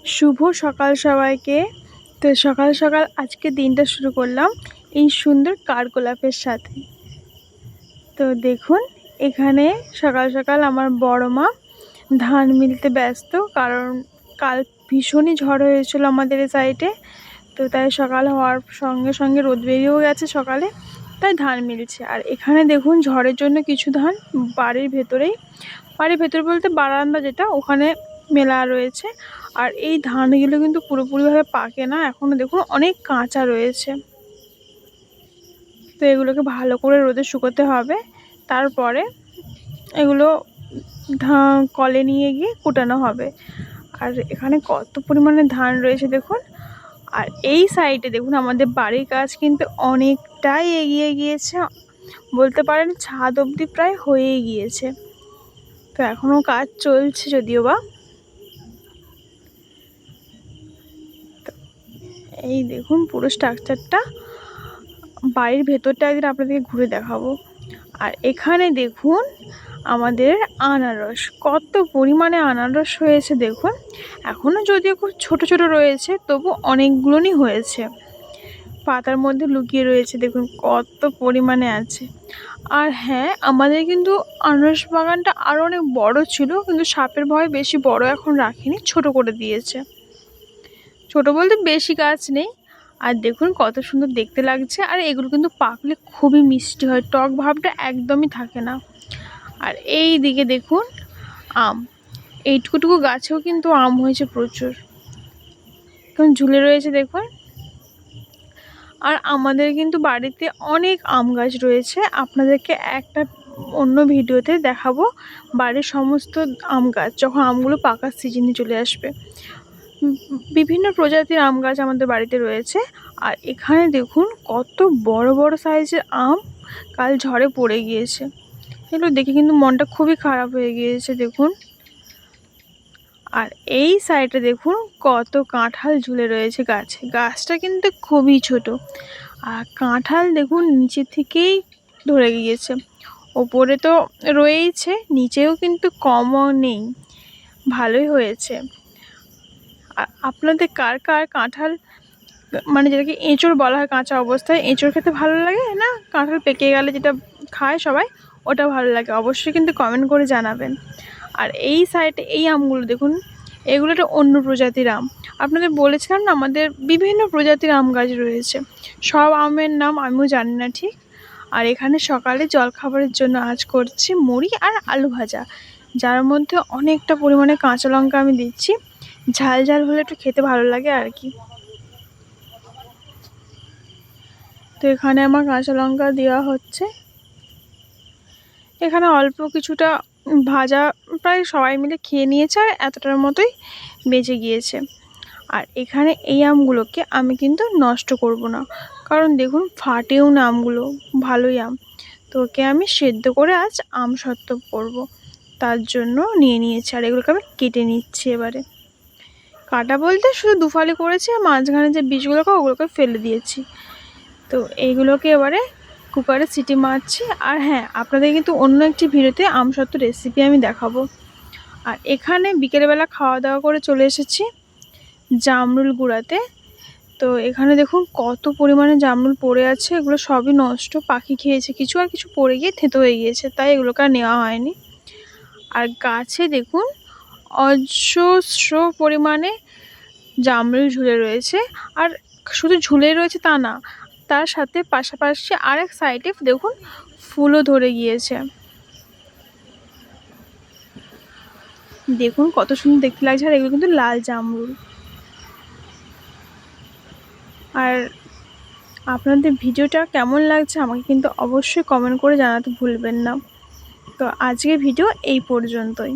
শুভ সকাল সবাইকে। তো সকাল সকাল আজকে দিনটা শুরু করলাম এই সুন্দর কাঠগোলাপের সাথে। তো দেখুন এখানে সকাল সকাল আমার বড় মা ধান মিলতে ব্যস্ত, কারণ কাল ভীষণই ঝড় হয়েছিল আমাদের এই সাইডে। তো তাই সকাল হওয়ার সঙ্গে সঙ্গে রোদ বেরিয়েও গেছে সকালে, তাই ধান মিলছে। আর এখানে দেখুন ঝড়ের জন্য কিছু ধান বাড়ির ভেতর বলতে বারান্দা যেটা, ওখানে মেলা রয়েছে। আর এই ধানগুলো কিন্তু পুরোপুরিভাবে পাকে না, এখনো দেখুন অনেক কাঁচা রয়েছে। তো এগুলোকে ভালো করে রোদে শুকোতে হবে, তারপরে এগুলো কলে নিয়ে গিয়ে কুটানো হবে। আর এখানে কত পরিমাণে ধান রয়েছে দেখুন। আর এই সাইডে দেখুন আমাদের বাড়ির কাজ কিন্তু অনেকটাই এগিয়ে গিয়েছে, বলতে পারেন ছাদ অবধি প্রায় হয়েই গিয়েছে। তো এখনও কাজ চলছে যদিও বা। এই দেখুন পুরো স্ট্রাকচারটা, বাড়ির ভেতরটা একদিন আপনাদেরকে ঘুরে দেখাবো। আর এখানে দেখুন আমাদের আনারস, কত পরিমাণে আনারস হয়েছে দেখুন। এখনও যদিও খুব ছোট ছোট রয়েছে, তবু অনেকগুলোই হয়েছে, পাতার মধ্যে লুকিয়ে রয়েছে দেখুন কত পরিমাণে আছে। আর হ্যাঁ, আমাদের কিন্তু আনারস বাগানটা আরও অনেক বড় ছিল, কিন্তু সাপের ভয়ে বেশি বড় এখন রাখিনি, ছোট করে দিয়েছে। ছোট বলতে বেশি গাছ নেই। আর দেখুন কত সুন্দর দেখতে লাগছে। আর এগুলো কিন্তু পাকলে খুবই মিষ্টি হয়, টক ভাবটা একদমই থাকে না। আর এই দিকে দেখুন আম, এইটুকুটুকু গাছেও কিন্তু আম হয়েছে প্রচুর, এখন ঝুলে রয়েছে দেখুন। আর আমাদের কিন্তু বাড়িতে অনেক আম গাছ রয়েছে, আপনাদেরকে একটা অন্য ভিডিওতে দেখাবো বাড়ির সমস্ত আম গাছ যখন আমগুলো পাকার সিজনে চলে আসবে। বিভিন্ন প্রজাতির আম গাছ আমাদের বাড়িতে রয়েছে। আর এখানে দেখুন কত বড় বড় সাইজের আম কাল ঝড়ে পড়ে গিয়েছে, এগুলো দেখে কিন্তু মনটা খুবই খারাপ হয়ে গিয়েছে দেখুন। আর এই সাইডে দেখুন কত কাঁঠাল ঝুলে রয়েছে গাছে, গাছটা কিন্তু খুবই ছোট। আর কাঁঠাল দেখুন নিচে থেকেই ধরে গিয়েছে, ওপরে তো রয়েইছে, নিচেও কিন্তু কমও নেই, ভালোই হয়েছে। আর আপনাদের কার কার কাঁঠাল, মানে যেটাকে এঁচড় বলা হয় কাঁচা অবস্থায়, এঁচড় খেতে ভালো লাগে না, কাঁঠাল পেকে গেলে যেটা খায় সবাই, ওটা ভালো লাগে, অবশ্যই কিন্তু কমেন্ট করে জানাবেন। আর এই সাইডে এই আমগুলো দেখুন, এগুলো একটা অন্য প্রজাতির আম। আপনাদের বলেছিলাম না আমাদের বিভিন্ন প্রজাতির আম গাছ রয়েছে, সব আমের নাম আমিও জানি না ঠিক। আর এখানে সকালে জলখাবারের জন্য আজ করছি মুড়ি আর আলু ভাজা, যার মধ্যে অনেকটা পরিমাণে কাঁচা লঙ্কা আমি দিচ্ছি, ঝাল ঝাল হলে একটু খেতে ভালো লাগে আর কি। তো এখানে আমার কাঁচা লঙ্কা দেওয়া হচ্ছে, এখানে অল্প কিছুটা ভাজা প্রায় সবাই মিলে খেয়ে নিয়েছে, আর এতটার মতোই বেঁচে গিয়েছে। আর এখানে এই আমগুলোকে আমি কিন্তু নষ্ট করব না, কারণ দেখুন ফাটেও না আমগুলো, ভালোই আম। তো ওকে আমি সেদ্ধ করে আজ আম সত্ত্ব করব, তার জন্য নিয়ে নিয়েছি। আর এগুলোকে আমি কেটে নিচ্ছি এবারে, কাটা বলতে শুধু দুফালি করেছি, আর মাঝখানে যে বীজগুলোকে ওগুলোকে ফেলে দিয়েছি। তো এইগুলোকে এবারে কুকারে সিটি মারছি। আর হ্যাঁ, আপনাদের কিন্তু অন্য একটি ভিডিওতে আমসত্ত্ব রেসিপি আমি দেখাবো। আর এখানে বিকেলবেলা খাওয়া দাওয়া করে চলে এসেছি জামরুল গুঁড়াতে। তো এখানে দেখুন কত পরিমাণে জামরুল পড়ে আছে, এগুলো সবই নষ্ট, পাখি খেয়েছে কিছু, আর কিছু পড়ে গিয়ে থেতো হয়ে গিয়েছে, তাই এগুলোকে আর নেওয়া হয়নি। আর গাছে দেখুন অজস্র পরিমাণে জামরুল ঝুলে রয়েছে। আর শুধু ঝুলে রয়েছে তা না, তার সাথে পাশাপাশি আরেক সাইডে দেখুন ফুলও ধরে গিয়েছে, দেখুন কত সুন্দর দেখতে লাগছে। আর এগুলো কিন্তু লাল জামরুল। আর আপনাদের ভিডিওটা কেমন লাগছে আমাকে কিন্তু অবশ্যই কমেন্ট করে জানাতে ভুলবেন না। তো আজকের ভিডিও এই পর্যন্তই।